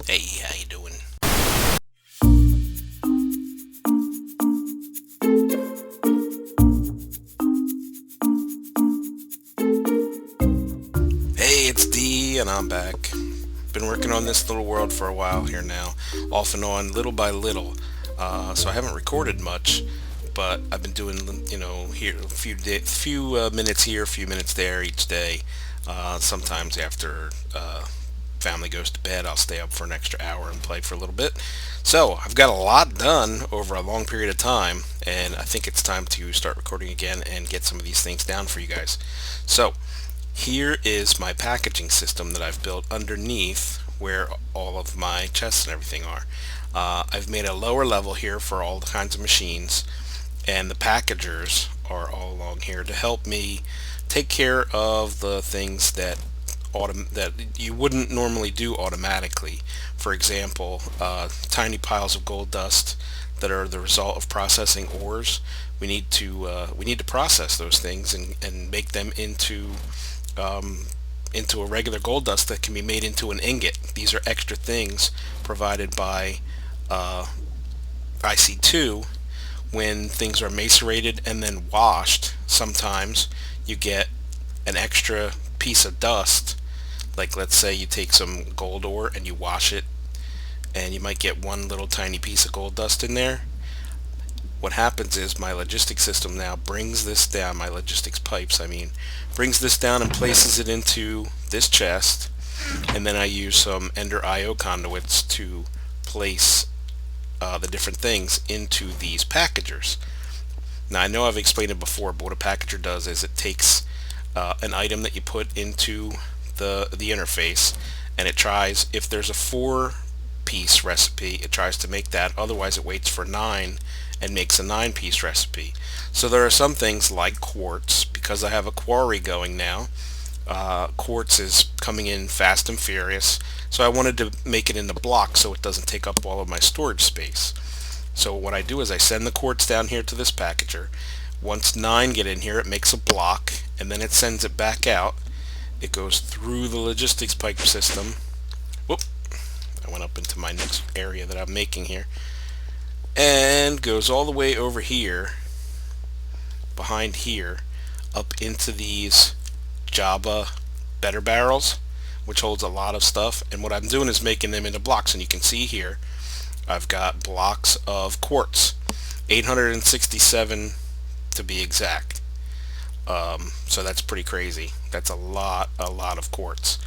Hey, how you doing? Hey, it's D, and I'm back. Been working on this little world for a while here now, off and on, little by little. So I haven't recorded much, but I've been doing, here a few minutes here, a few minutes there each day. Sometimes after family goes to bed, I'll stay up for an extra hour and play for a little bit. So I've got a lot done over a long period of time, and I think it's time to start recording again and get some of these things down for you guys. So here is my packaging system that I've built underneath where all of my chests and everything are. I've made a lower level here for all the kinds of machines, and the packagers are all along here to help me take care of the things that you wouldn't normally do automatically. For example, tiny piles of gold dust that are the result of processing ores. We need to process those things and make them um, into a regular gold dust that can be made into an ingot. These are extra things provided by IC2. When things are macerated and then washed, sometimes you get an extra piece of dust. Like, let's say you take some gold ore and you wash it, and you might get one little tiny piece of gold dust in there. What happens is my logistics system now brings this down, my logistics pipes, I mean, brings this down and places it into this chest, and then I use some Ender IO conduits to place the different things into these packagers. Now, I know I've explained it before, but what a packager does is it takes an item that you put into the interface, and it tries, if there's a 4-piece recipe, it tries to make that. Otherwise, it waits for 9 and makes a 9-piece recipe. So there are some things like quartz, because I have a quarry going now. Quartz is coming in fast and furious, so I wanted to make it into blocks so it doesn't take up all of my storage space. So what I do is I send the quartz down here to this packager. Once 9 get in here, it makes a block, and then it sends it back out. It goes through the logistics pipe system. Whoop! I went up into my next area that I'm making here. And goes all the way over here, behind here, up into these Java better barrels, which holds a lot of stuff. And what I'm doing is making them into blocks. And you can see here, I've got blocks of quartz, 867 to be exact. So that's pretty crazy. That's a lot of quartz.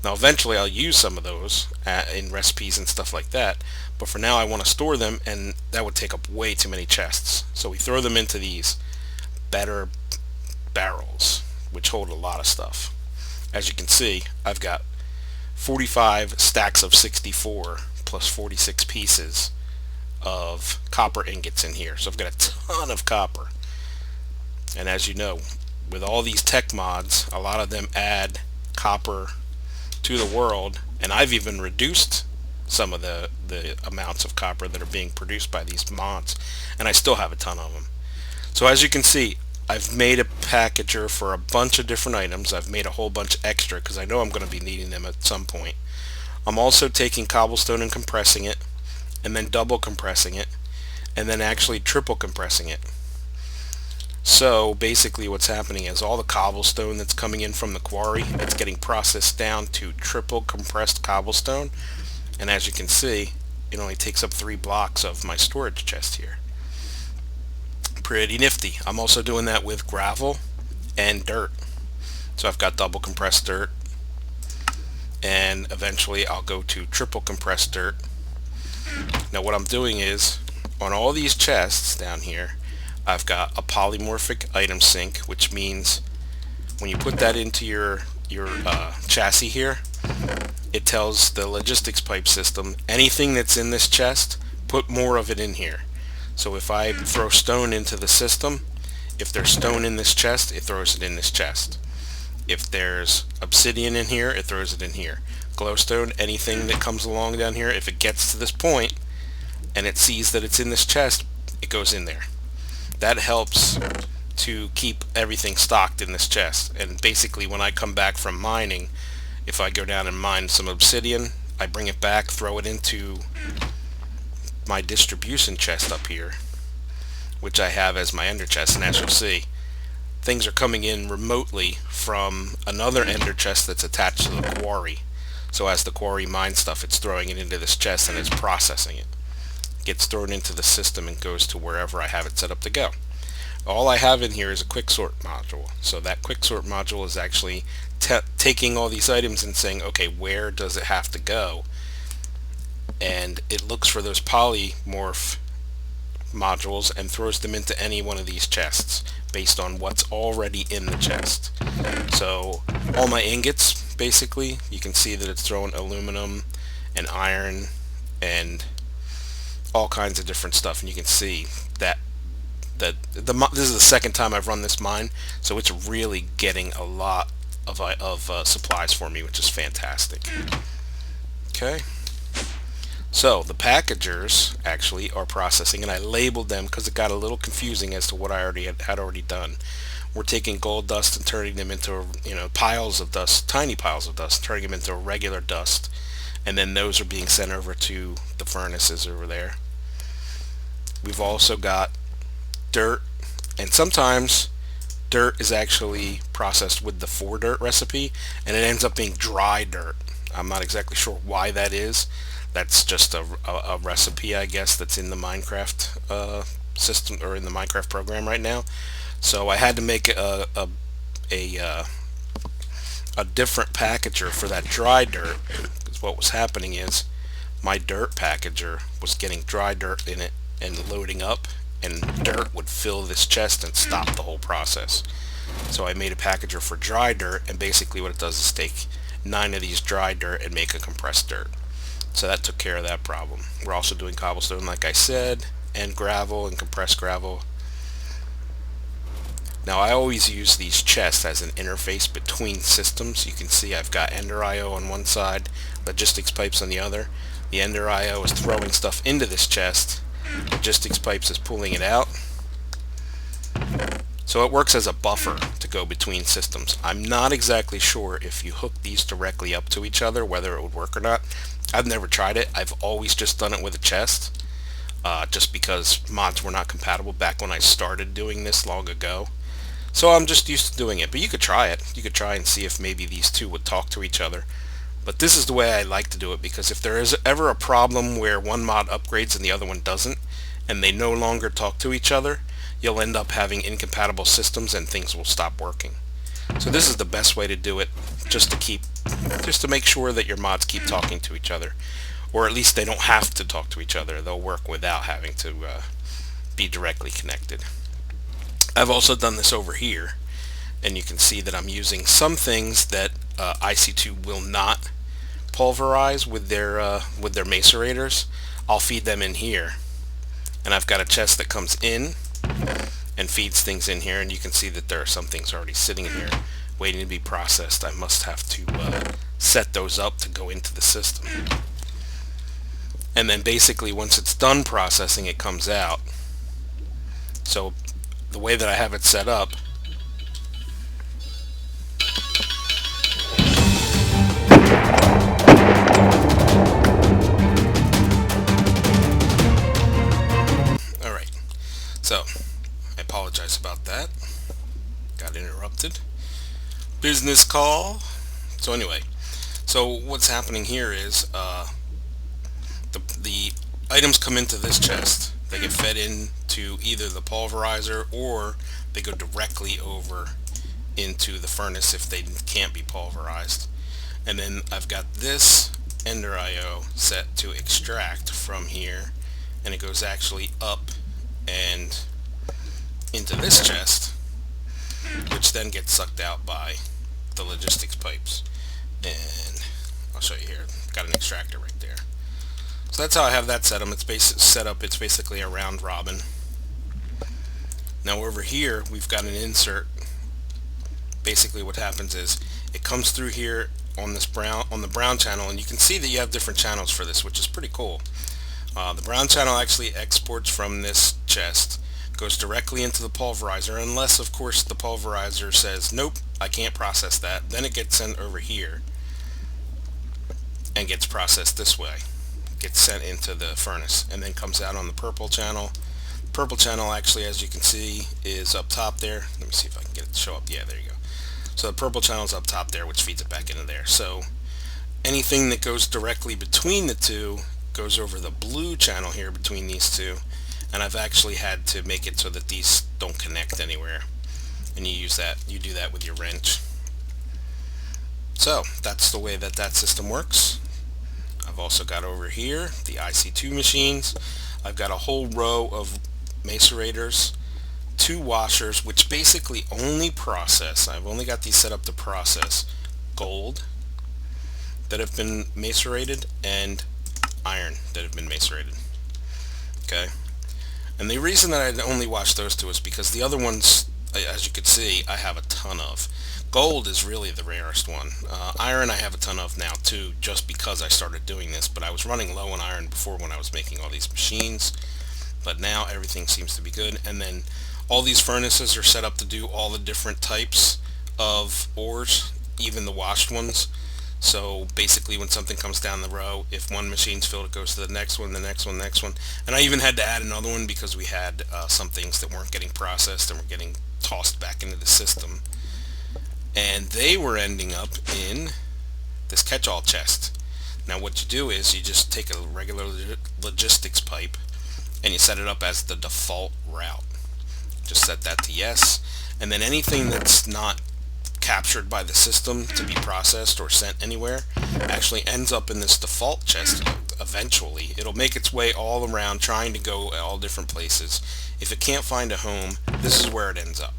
Now eventually I'll use some of those in recipes and stuff like that, but for now I want to store them, and that would take up way too many chests. So we throw them into these better barrels, which hold a lot of stuff. As you can see, I've got 45 stacks of 64 plus 46 pieces of copper ingots in here. So I've got a ton of copper. And as you know, with all these tech mods, a lot of them add copper to the world, and I've even reduced some of the amounts of copper that are being produced by these mods, and I still have a ton of them. So as you can see, I've made a packager for a bunch of different items. I've made a whole bunch extra because I know I'm going to be needing them at some point. I'm also taking cobblestone and compressing it, and then double compressing it, and then actually triple compressing it. So basically what's happening is all the cobblestone that's coming in from the quarry, it's getting processed down to triple compressed cobblestone, and as you can see, it only takes up 3 blocks of my storage chest here. Pretty nifty. I'm also doing that with gravel and dirt. So I've got double compressed dirt, and eventually I'll go to triple compressed dirt. Now what I'm doing is, on all these chests down here, I've got a polymorphic item sync, which means when you put that into your chassis here, it tells the logistics pipe system, anything that's in this chest, put more of it in here. So if I throw stone into the system, if there's stone in this chest, it throws it in this chest. If there's obsidian in here, it throws it in here. Glowstone, anything that comes along down here, if it gets to this point and it sees that it's in this chest, it goes in there. That helps to keep everything stocked in this chest. And basically when I come back from mining, if I go down and mine some obsidian, I bring it back, throw it into my distribution chest up here, which I have as my ender chest, and as you'll see, things are coming in remotely from another ender chest that's attached to the quarry. So as the quarry mines stuff, it's throwing it into this chest and it's processing it. It gets thrown into the system and goes to wherever I have it set up to go. All I have in here is a quick sort module. So that quick sort module is actually taking all these items and saying, okay, where does it have to go? And it looks for those polymorph modules and throws them into any one of these chests based on what's already in the chest. So all my ingots, basically, you can see that it's throwing aluminum and iron and all kinds of different stuff, and you can see that this is the second time I've run this mine, so it's really getting a lot of supplies for me, which is fantastic. Okay, so the packagers actually are processing, and I labeled them because it got a little confusing as to what I had already done. We're taking gold dust and turning them into piles of dust, tiny piles of dust, turning them into regular dust, and then those are being sent over to the furnaces over there. We've also got dirt, and sometimes dirt is actually processed with the 4-dirt recipe, and it ends up being dry dirt. I'm not exactly sure why that is. That's just a recipe, I guess, that's in the Minecraft system, or in the Minecraft program right now. So I had to make a different packager for that dry dirt, because what was happening is my dirt packager was getting dry dirt in it and loading up, and dirt would fill this chest and stop the whole process. So I made a packager for dry dirt, and basically what it does is take 9 of these dry dirt and make a compressed dirt. So that took care of that problem. We're also doing cobblestone, like I said, and gravel and compressed gravel. Now I always use these chests as an interface between systems. You can see I've got Ender IO on one side, logistics pipes on the other. The Ender IO is throwing stuff into this chest, logistics pipes is pulling it out. So it works as a buffer to go between systems. I'm not exactly sure if you hook these directly up to each other whether it would work or not. I've never tried it. I've always just done it with a chest, just because mods were not compatible back when I started doing this long ago. So I'm just used to doing it, but you could try it. You could try and see if maybe these two would talk to each other. But this is the way I like to do it, because if there is ever a problem where one mod upgrades and the other one doesn't, and they no longer talk to each other, you'll end up having incompatible systems and things will stop working. So this is the best way to do it, just to make sure that your mods keep talking to each other, or at least they don't have to talk to each other. They'll work without having to be directly connected. I've also done this over here, and you can see that I'm using some things that IC2 will not pulverize with their macerators. I'll feed them in here, and I've got a chest that comes in and feeds things in here, and you can see that there are some things already sitting in here waiting to be processed. I must have to set those up to go into the system, and then basically once it's done processing, it comes out. So the way that I have it set up, alright, so I apologize about that, got interrupted, business call. So anyway, so what's happening here is the items come into this chest, they get fed into either the pulverizer or they go directly over into the furnace if they can't be pulverized. And then I've got this Ender IO set to extract from here, and it goes actually up and into this chest, which then gets sucked out by the logistics pipes. And I'll show you here, got an extractor right there. So that's how I have that set up. It's basically a round robin. Now over here we've got an insert. Basically what happens is it comes through here on the brown channel, and you can see that you have different channels for this, which is pretty cool. The brown channel actually exports from this chest, goes directly into the pulverizer, unless of course the pulverizer says nope, I can't process that. Then it gets sent over here, and gets processed this way, gets sent into the furnace, and then comes out on the purple channel. Purple channel actually, as you can see, is up top there. Let me see if I can get it to show up. Yeah, there you go. So the purple channel is up top there, which feeds it back into there. So anything that goes directly between the two goes over the blue channel here between these two, and I've actually had to make it so that these don't connect anywhere, and you do that with your wrench. So that's the way that system works. I've also got over here the IC2 machines. I've got a whole row of macerators, 2 washers, which basically only process, I've only got these set up to process gold that have been macerated and iron that have been macerated. Okay, and the reason that I only wash those 2 is because the other ones, as you can see, I have a ton of. Gold is really the rarest one. Iron I have a ton of now too, just because I started doing this, but I was running low on iron before when I was making all these machines, but now everything seems to be good. And then all these furnaces are set up to do all the different types of ores, even the washed ones. So basically when something comes down the row, if one machine's filled, it goes to the next one, the next one, the next one. And I even had to add another one because we had some things that weren't getting processed and were getting tossed back into the system. And they were ending up in this catch-all chest. Now what you do is you just take a regular logistics pipe and you set it up as the default route. Just set that to yes, and then anything that's not captured by the system to be processed or sent anywhere actually ends up in this default chest eventually. It'll make its way all around trying to go all different places. If it can't find a home, this is where it ends up.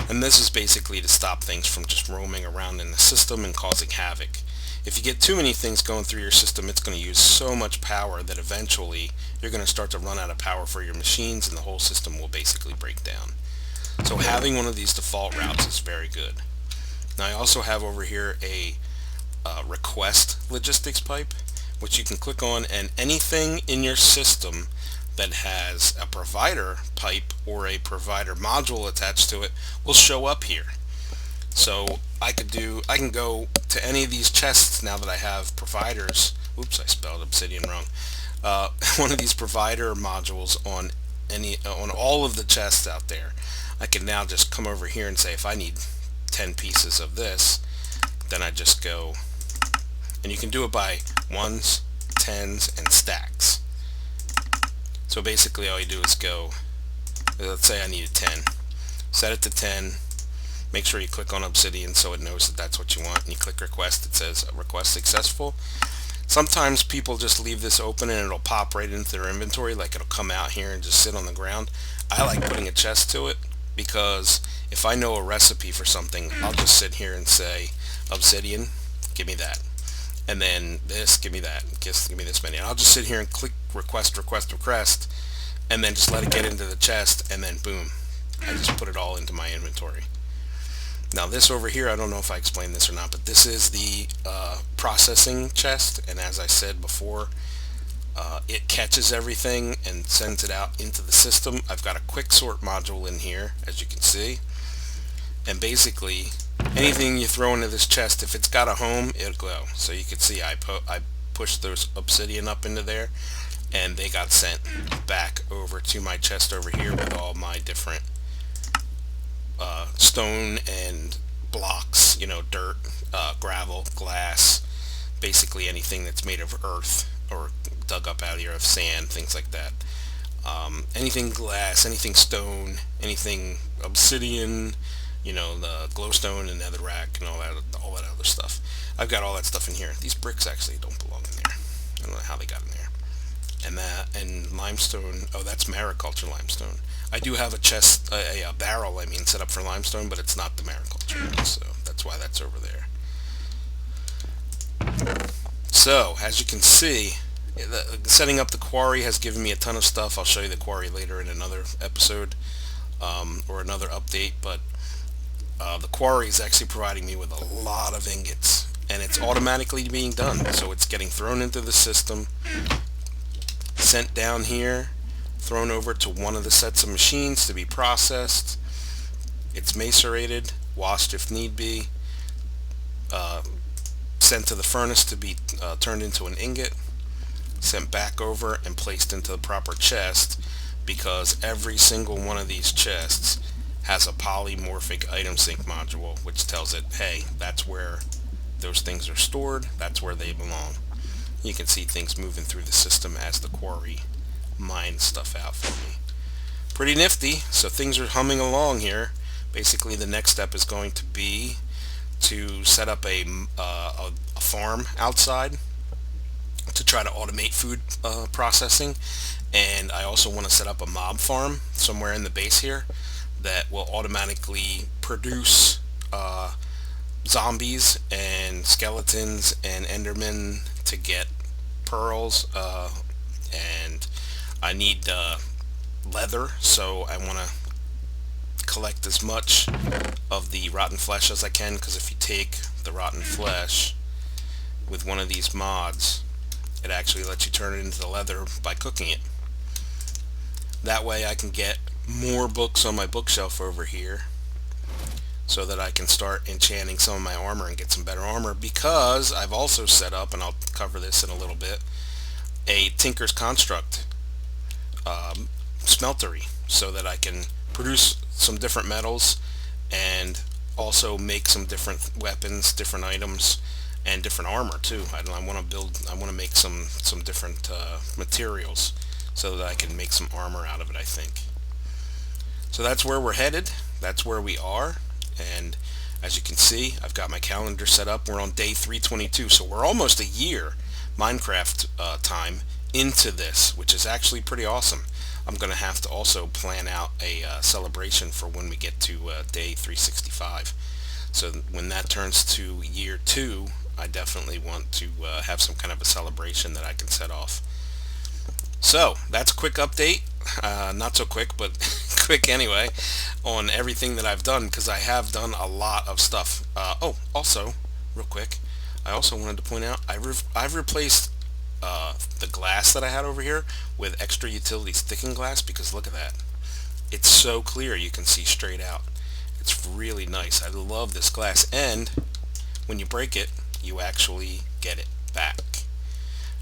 And this is basically to stop things from just roaming around in the system and causing havoc. If you get too many things going through your system, it's going to use so much power that eventually you're going to start to run out of power for your machines and the whole system will basically break down. So having one of these default routes is very good. Now I also have over here a request logistics pipe, which you can click on, and anything in your system that has a provider pipe or a provider module attached to it will show up here. So I can go to any of these chests now that I have providers. Oops, I spelled obsidian wrong. One of these provider modules on all of the chests out there. I can now just come over here and say if I need 10 pieces of this, then I just go, and you can do it by ones, tens, and stacks. So basically all you do is go, let's say I needed 10, set it to 10, make sure you click on obsidian so it knows that that's what you want, and you click request. It says request successful. Sometimes people just leave this open and it'll pop right into their inventory, like it'll come out here and just sit on the ground. I like putting a chest to it because if I know a recipe for something, I'll just sit here and say obsidian, give me that, and then this, give me that, give me this many, and I'll just sit here and click request, and then just let it get into the chest, and then boom, I just put it all into my inventory. Now this over here, I don't know if I explained this or not, but this is the processing chest, and as I said before, it catches everything and sends it out into the system. I've got a quick sort module in here, as you can see, and basically anything you throw into this chest, if it's got a home, it'll go. So you can see I pushed those obsidian up into there, and they got sent back over to my chest over here with all my different stone and blocks, dirt, gravel, glass, basically anything that's made of earth or dug up out of here, of sand, things like that. Anything glass, anything stone, anything obsidian, the glowstone and netherrack and all that other stuff. I've got all that stuff in here. These bricks actually don't belong in there. I don't know how they got in there. And limestone. Oh, that's mariculture limestone. I do have a chest, a barrel, set up for limestone, but it's not the mariculture one, so that's why that's over there. So, as you can see, setting up the quarry has given me a ton of stuff. I'll show you the quarry later in another episode or another update, but the quarry is actually providing me with a lot of ingots, and it's automatically being done. So it's getting thrown into the system, sent down here, thrown over to one of the sets of machines to be processed. It's macerated, washed if need be, sent to the furnace to be turned into an ingot, sent back over and placed into the proper chest, because every single one of these chests has a polymorphic item sync module, which tells it, hey, that's where those things are stored, that's where they belong. You can see things moving through the system as the quarry mines stuff out for me. Pretty nifty. So things are humming along here. Basically the next step is going to be to set up a farm outside to try to automate food processing, and I also want to set up a mob farm somewhere in the base here that will automatically produce zombies and skeletons and endermen to get pearls, and I need leather, so I want to collect as much of the rotten flesh as I can, because if you take the rotten flesh with one of these mods, it actually lets you turn it into the leather by cooking it. That way I can get more books on my bookshelf over here, so that I can start enchanting some of my armor and get some better armor, because I've also set up, and I'll cover this in a little bit, a Tinker's Construct smeltery, so that I can produce some different metals and also make some different weapons, different items, and different armor too. I want to make some different materials so that I can make some armor out of it, I think. So that's where we're headed. That's where we are. And as you can see, I've got my calendar set up. We're on day 322, so we're almost a year Minecraft time into this, which is actually pretty awesome. I'm going to have to also plan out a celebration for when we get to day 365. So when that turns to year 2, I definitely want to have some kind of a celebration that I can set off. So that's a quick update, not so quick, but quick anyway, on everything that I've done, because I have done a lot of stuff. Oh, also, real quick, I also wanted to point out I've replaced the glass that I had over here with extra utilities thickened glass, because look at that. It's so clear you can see straight out. It's really nice. I love this glass, and when you break it, you actually get it back.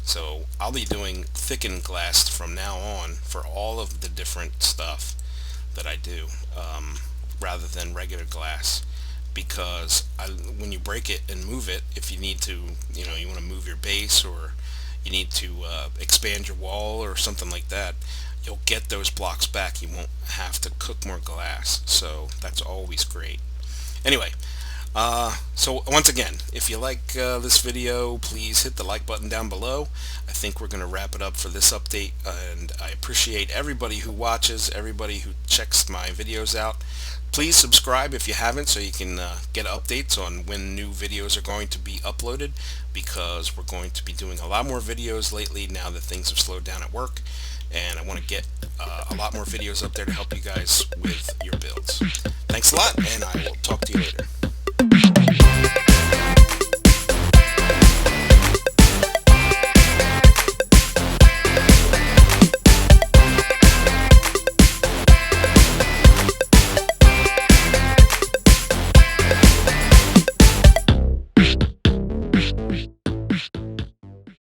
So I'll be doing thickened glass from now on for all of the different stuff that I do, rather than regular glass, because when you break it and move it, if you need to, you want to move your base, or you need to expand your wall or something like that, you'll get those blocks back. You won't have to cook more glass, so that's always great. Anyway, so once again, if you like this video, please hit the like button down below. I think we're going to wrap it up for this update, and I appreciate everybody who watches, everybody who checks my videos out. Please subscribe if you haven't, so you can get updates on when new videos are going to be uploaded, because we're going to be doing a lot more videos lately now that things have slowed down at work, and I want to get a lot more videos up there to help you guys with your builds. Thanks a lot, and I will